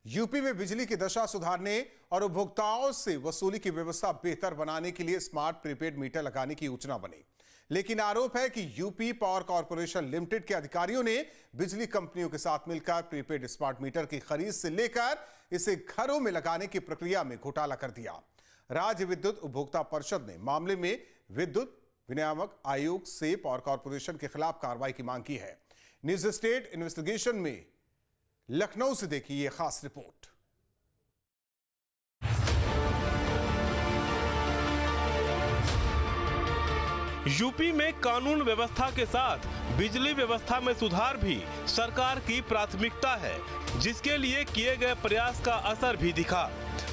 UP में बिजली की दशा सुधारने और उपभोक्ताओं से वसूली की व्यवस्था बेहतर बनाने के लिए स्मार्ट प्रीपेड मीटर लगाने की योजना बनी। लेकिन आरोप है कि यूपी पावर कॉर्पोरेशन लिमिटेड के अधिकारियों ने बिजली कंपनियों के साथ मिलकर प्रीपेड स्मार्ट मीटर की खरीद से लेकर इसे घरों में लगाने की प्रक्रिया में घोटाला कर दिया। राज्य विद्युत उपभोक्ता परिषद ने मामले में विद्युत विनियामक आयोग से पावर कॉर्पोरेशन के खिलाफ कार्रवाई की मांग की है। न्यूज स्टेट इन्वेस्टिगेशन में लखनऊ से देखी यह खास रिपोर्ट। यूपी में कानून व्यवस्था के साथ बिजली व्यवस्था में सुधार भी सरकार की प्राथमिकता है, जिसके लिए किए गए प्रयास का असर भी दिखा।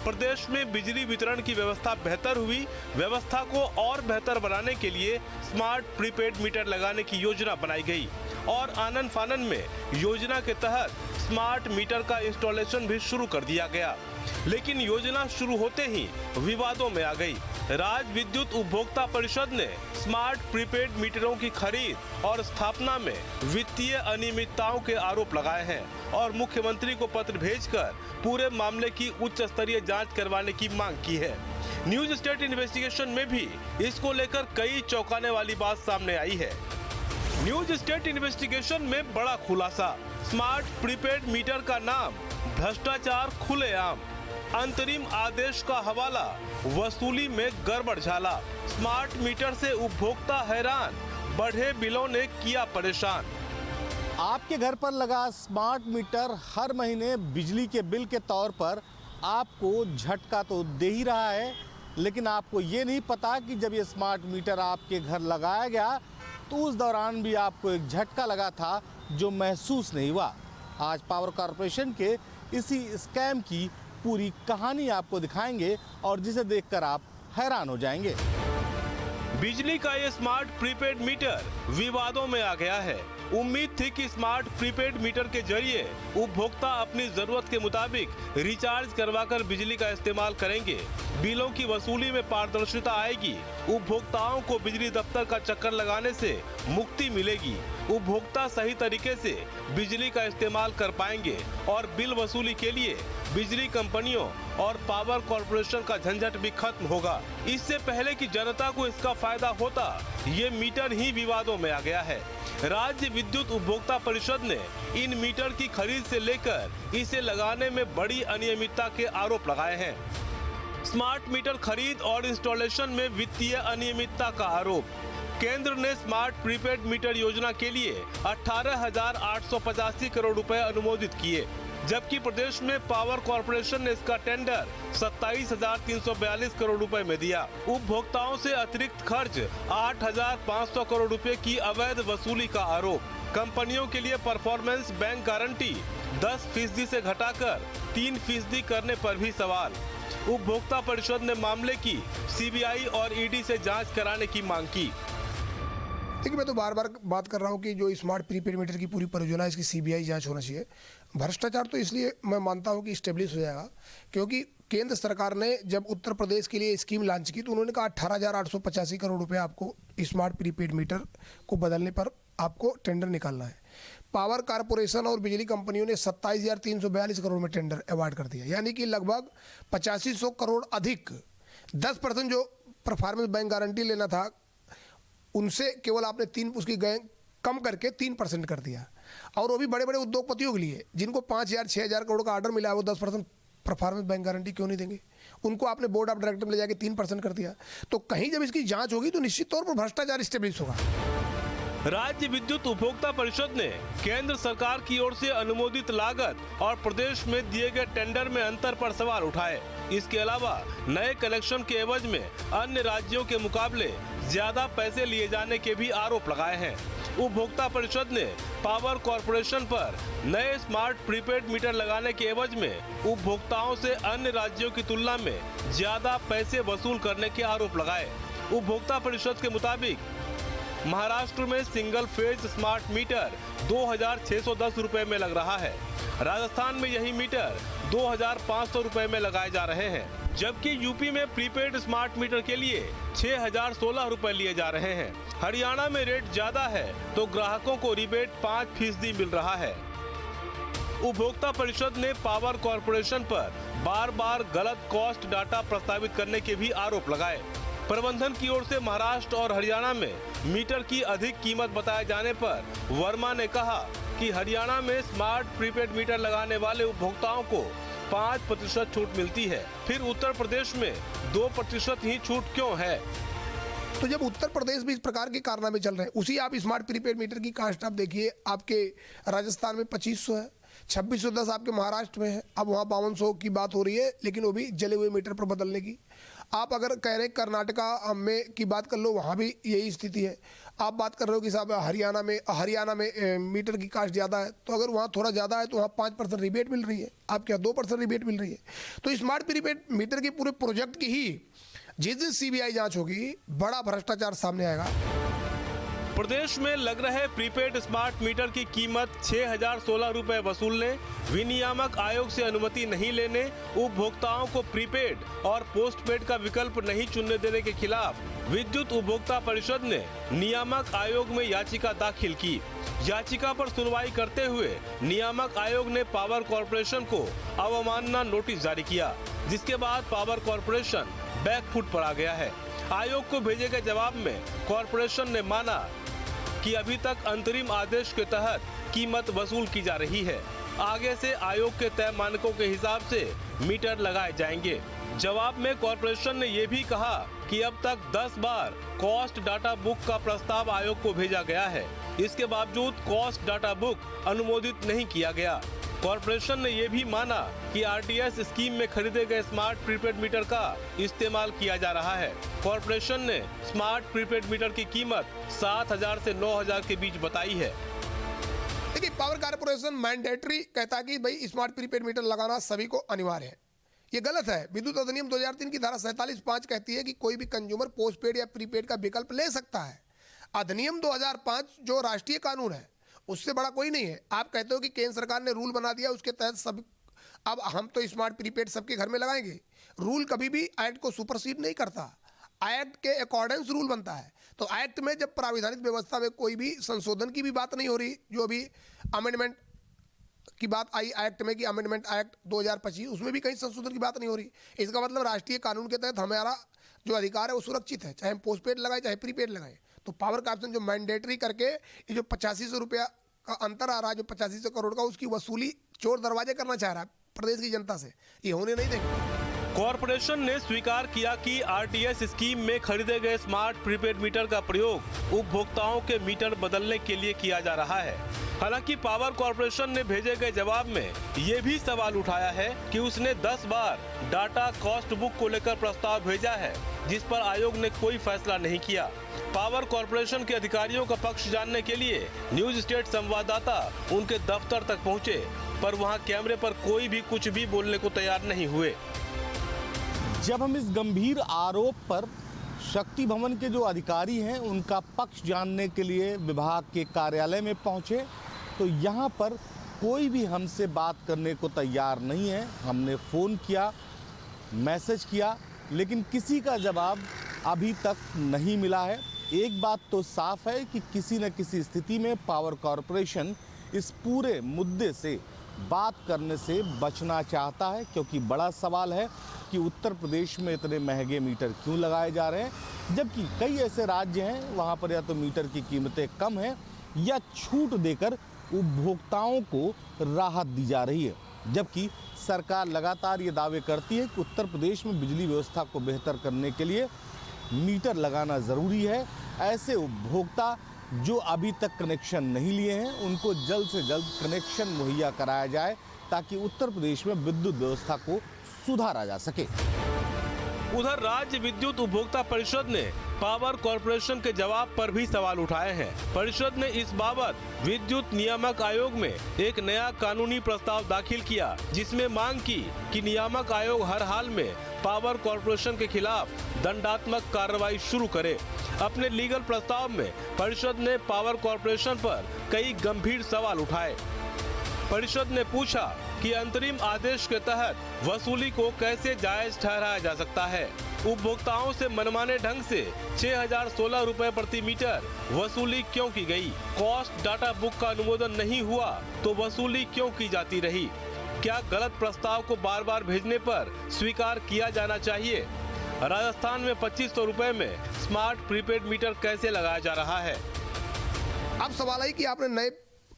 प्रदेश में बिजली वितरण की व्यवस्था बेहतर हुई। व्यवस्था को और बेहतर बनाने के लिए स्मार्ट प्रीपेड मीटर लगाने की योजना बनाई गई और आनन फानन में योजना के तहत स्मार्ट मीटर का इंस्टॉलेशन भी शुरू कर दिया गया। लेकिन योजना शुरू होते ही विवादों में आ गई। राज्य विद्युत उपभोक्ता परिषद ने स्मार्ट प्रीपेड मीटरों की खरीद और स्थापना में वित्तीय अनियमितताओं के आरोप लगाए हैं और मुख्यमंत्री को पत्र भेजकर पूरे मामले की उच्च स्तरीय जांच करवाने की मांग की है। न्यूज स्टेट इन्वेस्टिगेशन में भी इसको लेकर कई चौंकाने वाली बात सामने आई है। न्यूज स्टेट इन्वेस्टिगेशन में बड़ा खुलासा, स्मार्ट प्रीपेड मीटर का नाम भ्रष्टाचार खुलेआम, अंतरिम आदेश का हवाला, वसूली में गड़बड़ झाला, स्मार्ट मीटर से उपभोक्ता हैरान, बढ़े बिलों ने किया परेशान। आपके घर पर लगा स्मार्ट मीटर हर महीने बिजली के बिल के तौर पर आपको झटका तो दे ही रहा है, लेकिन आपको ये नहीं पता कि जब ये स्मार्ट मीटर आपके घर लगाया गया तो उस दौरान भी आपको एक झटका लगा था जो महसूस नहीं हुआ। आज पावर कॉर्पोरेशन के इसी स्कैम की पूरी कहानी आपको दिखाएंगे और जिसे देखकर आप हैरान हो जाएंगे। बिजली का ये स्मार्ट प्रीपेड मीटर विवादों में आ गया है। उम्मीद थी कि स्मार्ट प्रीपेड मीटर के जरिए उपभोक्ता अपनी जरूरत के मुताबिक रिचार्ज करवाकर बिजली का इस्तेमाल करेंगे, बिलों की वसूली में पारदर्शिता आएगी, उपभोक्ताओं को बिजली दफ्तर का चक्कर लगाने से मुक्ति मिलेगी, उपभोक्ता सही तरीके से बिजली का इस्तेमाल कर पाएंगे और बिल वसूली के लिए बिजली कंपनियों और पावर कॉर्पोरेशन का झंझट भी खत्म होगा। इससे पहले कि जनता को इसका फायदा होता, ये मीटर ही विवादों में आ गया है। राज्य विद्युत उपभोक्ता परिषद ने इन मीटर की खरीद से लेकर इसे लगाने में बड़ी अनियमितता के आरोप लगाए हैं। स्मार्ट मीटर खरीद और इंस्टॉलेशन में वित्तीय अनियमितता का आरोप। केंद्र ने स्मार्ट प्रीपेड मीटर योजना के लिए 18,885 करोड़ रुपए अनुमोदित किए, जबकि प्रदेश में पावर कॉर्पोरेशन ने इसका टेंडर 27,342 करोड़ रुपए में दिया। उपभोक्ताओं से अतिरिक्त खर्च 8,500 करोड़ रुपए की अवैध वसूली का आरोप। कंपनियों के लिए परफॉर्मेंस बैंक गारंटी 10% से घटाकर 3% करने पर भी सवाल। उपभोक्ता परिषद ने मामले की सीबीआई और ईडी से जांच कराने की मांग की। देखिए, मैं तो बार बार बात कर रहा हूँ कि जो स्मार्ट प्रीपेड मीटर की पूरी परियोजना है, इसकी सीबीआई जांच होना चाहिए। भ्रष्टाचार तो इसलिए मैं मानता हूँ कि स्टेब्लिश हो जाएगा क्योंकि केंद्र सरकार ने जब उत्तर प्रदेश के लिए स्कीम लॉन्च की तो उन्होंने कहा 18,885 करोड़ रुपए आपको स्मार्ट प्रीपेड मीटर को बदलने पर आपको टेंडर निकालना है। पावर कॉर्पोरेशन और बिजली कंपनियों ने 27,342 करोड़ में टेंडर अवार्ड कर दिया, यानी कि लगभग 8500 करोड़ अधिक। 10% जो परफॉर्मेंस बैंक गारंटी लेना था उनसे केवल आपने उसकी कम करके 3% कर दिया। और वो भी बड़े बड़े उद्योगपतियों के लिए जिनको 5,000 6,000 करोड़ का ऑर्डर मिला है, वो 10% परफॉर्मेंस बैंक गारंटी क्यों नहीं देंगे? उनको आपने बोर्ड ऑफ डायरेक्टर में ले जाके 3% कर दिया। तो कहीं जब इसकी जांच होगी तो निश्चित तौर पर भ्रष्टाचार स्टेब्लिश होगा। राज्य विद्युत उपभोक्ता परिषद ने केंद्र सरकार की ओर से अनुमोदित लागत और प्रदेश में दिए गए टेंडर में अंतर पर सवाल उठाए। इसके अलावा नए कनेक्शन के एवज में अन्य राज्यों के मुकाबले ज्यादा पैसे लिए जाने के भी आरोप लगाए हैं। उपभोक्ता परिषद ने पावर कॉर्पोरेशन पर नए स्मार्ट प्रीपेड मीटर लगाने के एवज में उपभोक्ताओं से अन्य राज्यों की तुलना में ज्यादा पैसे वसूल करने के आरोप लगाए। उपभोक्ता परिषद के मुताबिक महाराष्ट्र में सिंगल फेज स्मार्ट मीटर 2,610 रुपए में लग रहा है। राजस्थान में यही मीटर 2,500 रुपए में लगाए जा रहे हैं, जबकि यूपी में प्रीपेड स्मार्ट मीटर के लिए 6,016 रुपए लिए जा रहे हैं। हरियाणा में रेट ज्यादा है तो ग्राहकों को रिबेट 5% मिल रहा है। उपभोक्ता परिषद ने पावर कॉर्पोरेशन पर बार बार गलत कॉस्ट डाटा प्रस्तावित करने के भी आरोप लगाए। प्रबंधन की ओर से महाराष्ट्र और हरियाणा में मीटर की अधिक कीमत बताए जाने पर वर्मा ने कहा कि हरियाणा में स्मार्ट प्रीपेड मीटर लगाने वाले उपभोक्ताओं को 5% छूट मिलती है, फिर उत्तर प्रदेश में 2% ही छूट क्यों है? तो जब उत्तर प्रदेश में इस प्रकार के कारनामे चल रहे हैं, उसी आप स्मार्ट प्रीपेड मीटर की कास्ट आप देखिए, आपके राजस्थान में 2500 है, 2610 आपके महाराष्ट्र में है, अब वहाँ 5200 की बात हो रही है, लेकिन वो भी जले हुए मीटर पर बदलने की। आप अगर कह रहे हैं कर्नाटका में की बात कर लो, वहाँ भी यही स्थिति है। आप बात कर रहे हो कि साहब हरियाणा में मीटर की कास्ट ज़्यादा है, तो अगर वहाँ थोड़ा ज़्यादा है तो वहाँ 5% रिबेट मिल रही है, आपके यहाँ 2% रिबेट मिल रही है। तो स्मार्ट प्रीपेड मीटर के पूरे प्रोजेक्ट की ही जिस दिन सीबीआई जांच होगी, बड़ा भ्रष्टाचार सामने आएगा। प्रदेश में लग रहे प्रीपेड स्मार्ट मीटर की कीमत 6016 रुपए वसूलने, विनियामक आयोग से अनुमति नहीं लेने, उपभोक्ताओं को प्रीपेड और पोस्टपेड का विकल्प नहीं चुनने देने के खिलाफ विद्युत उपभोक्ता परिषद ने नियामक आयोग में याचिका दाखिल की। याचिका पर सुनवाई करते हुए नियामक आयोग ने पावर कॉर्पोरेशन को अवमानना नोटिस जारी किया, जिसके बाद पावर कॉर्पोरेशन बैकफुट पर आ गया है। आयोग को भेजे गए जवाब में कॉर्पोरेशन ने माना कि अभी तक अंतरिम आदेश के तहत कीमत वसूल की जा रही है, आगे से आयोग के तय मानकों के हिसाब से मीटर लगाए जाएंगे। जवाब में कॉर्पोरेशन ने ये भी कहा कि अब तक 10 बार कॉस्ट डाटा बुक का प्रस्ताव आयोग को भेजा गया है, इसके बावजूद कॉस्ट डाटा बुक अनुमोदित नहीं किया गया। कॉर्पोरेशन ने यह भी माना कि आरटीएस स्कीम में खरीदे गए स्मार्ट प्रीपेड मीटर का इस्तेमाल किया जा रहा है। कॉर्पोरेशन ने स्मार्ट प्रीपेड मीटर की कीमत 7000 से 9000 के बीच बताई है। देखिए, पावर कॉर्पोरेशन मैंडेटरी कहता है कि भाई स्मार्ट प्रीपेड मीटर लगाना सभी को अनिवार्य है। ये गलत है। विद्युत अधिनियम 2003 की धारा 47(5) कहती है कि कोई भी कंज्यूमर पोस्टपेड या प्रीपेड का विकल्प ले सकता है। अधिनियम 2005 जो राष्ट्रीय कानून है, उससे बड़ा कोई नहीं है। आप कहते हो कि केंद्र सरकार ने रूल बना दिया, उसके तहत सब अब हम तो स्मार्ट प्रीपेड सबके घर में लगाएंगे। रूल कभी भी एक्ट को सुपरसीड नहीं करता, एक्ट के अकॉर्डेंस रूल बनता है। तो एक्ट में जब प्राविधानिक व्यवस्था में कोई भी संशोधन की भी बात नहीं हो रही, जो अभी अमेंडमेंट की बात आई एक्ट में कि अमेंडमेंट एक्ट 2025, उसमें भी कहीं संशोधन की बात नहीं हो रही। इसका मतलब राष्ट्रीय कानून के तहत हमारा जो अधिकार है वो सुरक्षित है, चाहे हम पोस्टपेड लगाएं चाहे प्रीपेड लगाएं। तो पावर कॉर्पोरेशन जो मैंडेटरी करके ये जो 8500 रुपया का अंतर आ रहा है, जो 8500 करोड़ का, उसकी वसूली चोर दरवाजे करना चाह रहा है प्रदेश की जनता से, ये होने नहीं देंगे। कॉर्पोरेशन ने स्वीकार किया कि आरटीएस स्कीम में खरीदे गए स्मार्ट प्रीपेड मीटर का प्रयोग उपभोक्ताओं के मीटर बदलने के लिए किया जा रहा है। हालांकि पावर कॉर्पोरेशन ने भेजे गए जवाब में ये भी सवाल उठाया है कि उसने 10 बार डाटा कॉस्ट बुक को लेकर प्रस्ताव भेजा है, जिस पर आयोग ने कोई फैसला नहीं किया। पावर कॉर्पोरेशन के अधिकारियों का पक्ष जानने के लिए न्यूज स्टेट संवाददाता उनके दफ्तर तक पहुंचे, पर वहां कैमरे पर कोई भी कुछ भी बोलने को तैयार नहीं हुए। जब हम इस गंभीर आरोप पर शक्ति भवन के जो अधिकारी हैं उनका पक्ष जानने के लिए विभाग के कार्यालय में पहुंचे, तो यहाँ पर कोई भी हमसे बात करने को तैयार नहीं है। हमने फ़ोन किया, मैसेज किया, लेकिन किसी का जवाब अभी तक नहीं मिला है। एक बात तो साफ है कि किसी न किसी स्थिति में पावर कॉर्पोरेशन इस पूरे मुद्दे से बात करने से बचना चाहता है, क्योंकि बड़ा सवाल है कि उत्तर प्रदेश में इतने महंगे मीटर क्यों लगाए जा रहे हैं, जबकि कई ऐसे राज्य हैं वहाँ पर या तो मीटर की कीमतें कम हैं या छूट देकर उपभोक्ताओं को राहत दी जा रही है। जबकि सरकार लगातार ये दावे करती है कि उत्तर प्रदेश में बिजली व्यवस्था को बेहतर करने के लिए मीटर लगाना ज़रूरी है। ऐसे उपभोक्ता जो अभी तक कनेक्शन नहीं लिए हैं, उनको जल्द से जल्द कनेक्शन मुहैया कराया जाए, ताकि उत्तर प्रदेश में विद्युत व्यवस्था को सुधारा जा सके। उधर राज्य विद्युत उपभोक्ता परिषद ने पावर कॉर्पोरेशन के जवाब पर भी सवाल उठाए हैं। परिषद ने इस बाबत विद्युत नियामक आयोग में एक नया कानूनी प्रस्ताव दाखिल किया, जिसमें मांग की कि नियामक आयोग हर हाल में पावर कॉर्पोरेशन के खिलाफ दंडात्मक कार्रवाई शुरू करे। अपने लीगल प्रस्ताव में परिषद ने पावर कॉर्पोरेशन पर कई गंभीर सवाल उठाए। परिषद ने पूछा कि अंतरिम आदेश के तहत वसूली को कैसे जायज ठहराया जा सकता है। उपभोक्ताओं से मनमाने ढंग से 6016 रुपए प्रति मीटर वसूली क्यों की गई? कॉस्ट डाटा बुक का अनुमोदन नहीं हुआ तो वसूली क्यों की जाती रही? क्या गलत प्रस्ताव को बार बार भेजने पर स्वीकार किया जाना चाहिए? राजस्थान में 2500 रुपए में स्मार्ट प्रीपेड मीटर कैसे लगाया जा रहा है? अब सवाल है कि आपने नए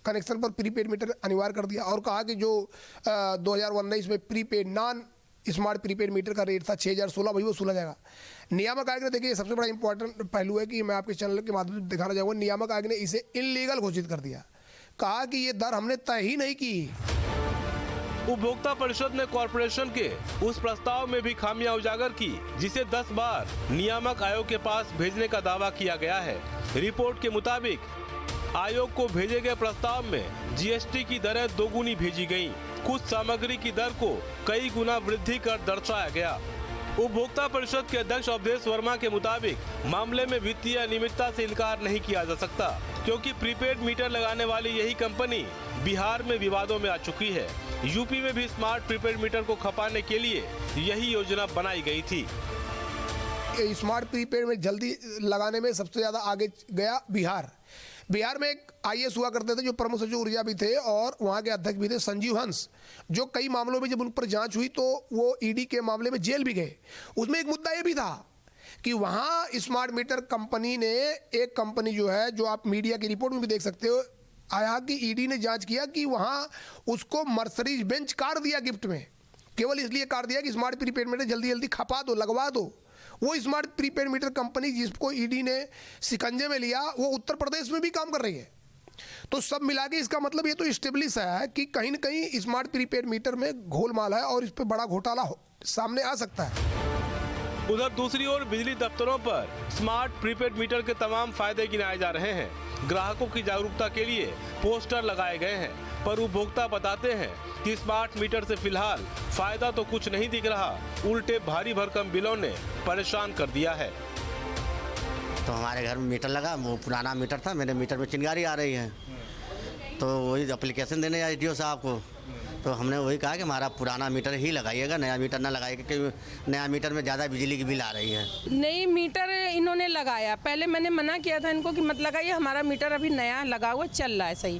कनेक्शन पर प्रीपेड मीटर अनिवार्य कर दिया और कहा कि जो 2019 में prepaid non smart prepaid meter का रेट था 6016 वही वसूला जाएगा। नियामक आयोग ने, देखिए सबसे बड़ा इंपॉर्टेंट पहलू है कि मैं आपके चैनल के माध्यम से दिखाना चाहूँगा, नियामक आयोग ने इसे इनलीगल घोषित कर दिया, कहा कि ये दर हमने तय ही नहीं की। उपभोक्ता परिषद ने कॉरपोरेशन के उस प्रस्ताव में भी खामियां उजागर की जिसे 10 बार नियामक आयोग के पास भेजने का दावा किया गया है। रिपोर्ट के मुताबिक आयोग को भेजे गए प्रस्ताव में जीएसटी की दरें दोगुनी भेजी गईं। कुछ सामग्री की दर को कई गुना वृद्धि कर दर्शाया गया। उपभोक्ता परिषद के अध्यक्ष अवधेश वर्मा के मुताबिक मामले में वित्तीय अनियमितता से इनकार नहीं किया जा सकता, क्योंकि प्रीपेड मीटर लगाने वाली यही कंपनी बिहार में विवादों में आ चुकी है। यूपी में भी स्मार्ट प्रीपेड मीटर को खपाने के लिए यही योजना बनाई गई थी। स्मार्ट प्रीपेड में जल्दी लगाने में सबसे ज्यादा आगे गया बिहार। बिहार में एक आईएएस हुआ करते थे जो प्रमुख सचिव ऊर्जा भी थे और वहाँ के अध्यक्ष भी थे, संजीव हंस, जो कई मामलों में जब उन पर जांच हुई तो वो ईडी के मामले में जेल भी गए। उसमें एक मुद्दा ये भी था कि वहाँ स्मार्ट मीटर कंपनी ने, एक कंपनी जो है, जो आप मीडिया की रिपोर्ट में भी देख सकते हो, आया कि ईडी ने जांच किया कि वहाँ उसको मर्सरीज बेंच कार दिया गिफ्ट में, केवल इसलिए कार दिया कि स्मार्ट प्रीपेड मीटर जल्दी जल्दी खपा दो, लगवा दो। वो स्मार्ट प्रीपेड मीटर कंपनी जिसको ईडी ने शिकंजे में लिया वो उत्तर प्रदेश में भी काम कर रही है। तो सब मिला के इसका मतलब ये तो इस्टेब्लिश है कि कहीं न कहीं स्मार्ट प्रीपेड मीटर में घोलमाल है और इस पर बड़ा घोटाला सामने आ सकता है। उधर दूसरी ओर बिजली दफ्तरों पर स्मार्ट प्रीपेड मीटर के तमाम फायदे गिनाए जा रहे हैं। ग्राहकों की जागरूकता के लिए पोस्टर लगाए गए हैं, पर उपभोक्ता बताते हैं कि स्मार्ट मीटर से फिलहाल फायदा तो कुछ नहीं दिख रहा, उल्टे भारी भरकम बिलों ने परेशान कर दिया है। तो हमारे घर में मीटर लगा, वो पुराना मीटर था, मेरे मीटर में चिंगारी आ रही है, तो वही एप्लीकेशन देने आए डीओ साहब को, तो हमने वही कहा कि हमारा पुराना मीटर ही लगाइएगा, नया मीटर ना लगाइएगा, क्योंकि नया मीटर में ज़्यादा बिजली की बिल आ रही है। नई मीटर इन्होंने लगाया, पहले मैंने मना किया था इनको कि मत लगाइए, हमारा मीटर अभी नया लगा हुआ चल रहा है सही।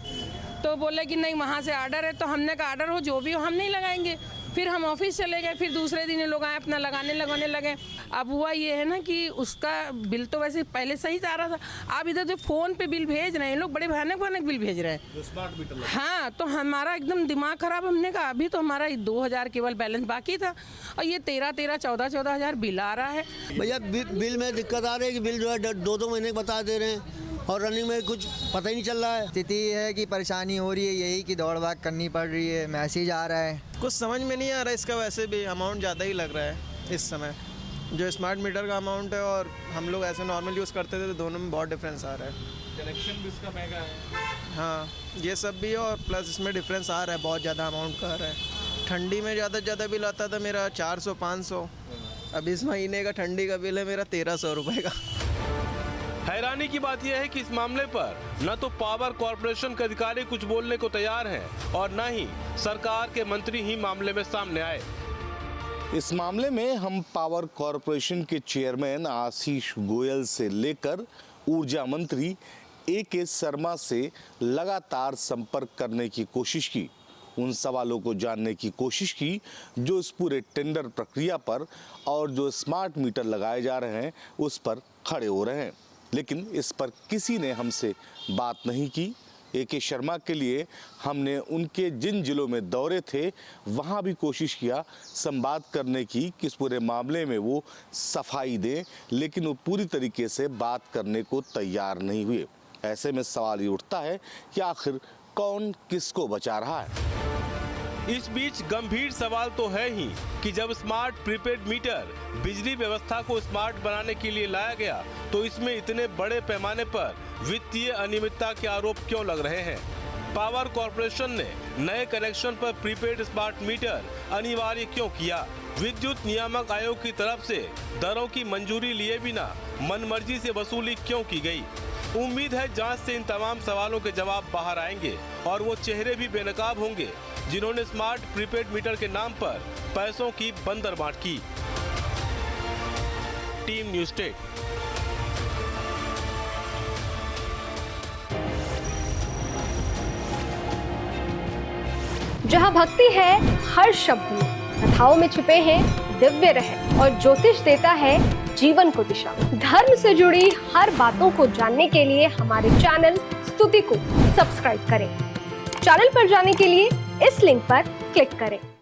तो बोले कि नहीं वहाँ से आर्डर है, तो हमने कहा आर्डर हो जो भी हो हम नहीं लगाएंगे। फिर हम ऑफिस चले गए, फिर दूसरे दिन लोग आए अपना लगाने लगे। अब हुआ ये है ना कि उसका बिल तो वैसे पहले सही जा रहा था, अब इधर जो फ़ोन पे बिल भेज रहे हैं लोग, बड़े भयानक बिल भेज रहे हैं। स्मार्ट मीटर हाँ, तो हमारा एकदम दिमाग खराब। हमने कहा अभी तो हमारा 2000 केवल बैलेंस बाकी था और ये 13 14 हज़ार बिल आ रहा है। भैया बिल में दिक्कत आ रही है कि बिल जो है 2 महीने बता दे रहे हैं और रनिंग में कुछ पता ही नहीं चल रहा है। स्थिति है कि परेशानी हो रही है, यही कि दौड़ भाग करनी पड़ रही है, मैसेज आ रहा है, कुछ समझ में नहीं आ रहा है। इसका वैसे भी अमाउंट ज़्यादा ही लग रहा है इस समय, जो स्मार्ट मीटर का अमाउंट है और हम लोग ऐसे नॉर्मल यूज़ करते थे तो दोनों में बहुत डिफरेंस आ रहा है। कनेक्शन भी इसका महंगा है। हाँ, ये सब भी है और प्लस इसमें डिफरेंस आ रहा है, बहुत ज़्यादा अमाउंट का आ रहा है। ठंडी में ज़्यादा से ज़्यादा बिल आता था मेरा 400-500, अब इस महीने का ठंडी का बिल है मेरा 1300 रुपये का। हैरानी की बात यह है कि इस मामले पर न तो पावर कॉर्पोरेशन के अधिकारी कुछ बोलने को तैयार हैं और न ही सरकार के मंत्री ही मामले में सामने आए। इस मामले में हम पावर कॉरपोरेशन के चेयरमैन आशीष गोयल से लेकर ऊर्जा मंत्री ए.के. शर्मा से लगातार संपर्क करने की कोशिश की, उन सवालों को जानने की कोशिश की जो इस पूरे टेंडर प्रक्रिया पर और जो स्मार्ट मीटर लगाए जा रहे हैं उस पर खड़े हो रहे हैं, लेकिन इस पर किसी ने हमसे बात नहीं की। ए.के. शर्मा के लिए हमने उनके जिन जिलों में दौरे थे वहाँ भी कोशिश किया संवाद करने की कि इस पूरे मामले में वो सफाई दें, लेकिन वो पूरी तरीके से बात करने को तैयार नहीं हुए। ऐसे में सवाल ये उठता है कि आखिर कौन किसको बचा रहा है। इस बीच गंभीर सवाल तो है ही कि जब स्मार्ट प्रीपेड मीटर बिजली व्यवस्था को स्मार्ट बनाने के लिए लाया गया तो इसमें इतने बड़े पैमाने पर वित्तीय अनियमितता के आरोप क्यों लग रहे हैं। पावर कॉर्पोरेशन ने नए कनेक्शन पर प्रीपेड स्मार्ट मीटर अनिवार्य क्यों किया। विद्युत नियामक आयोग की तरफ से दरों की मंजूरी लिए बिना मनमर्जी से वसूली क्यों की गई। उम्मीद है जांच से इन तमाम सवालों के जवाब बाहर आएंगे और वो चेहरे भी बेनकाब होंगे जिन्होंने स्मार्ट प्रीपेड मीटर के नाम पर पैसों की बंदरबांट की। Team news state. जहां भक्ति है हर शब्द में, कथाओं में छुपे हैं दिव्य रहस्य और ज्योतिष देता है जीवन को दिशा। धर्म से जुड़ी हर बातों को जानने के लिए हमारे चैनल स्तुति को सब्सक्राइब करें। चैनल पर जाने के लिए इस लिंक पर क्लिक करें।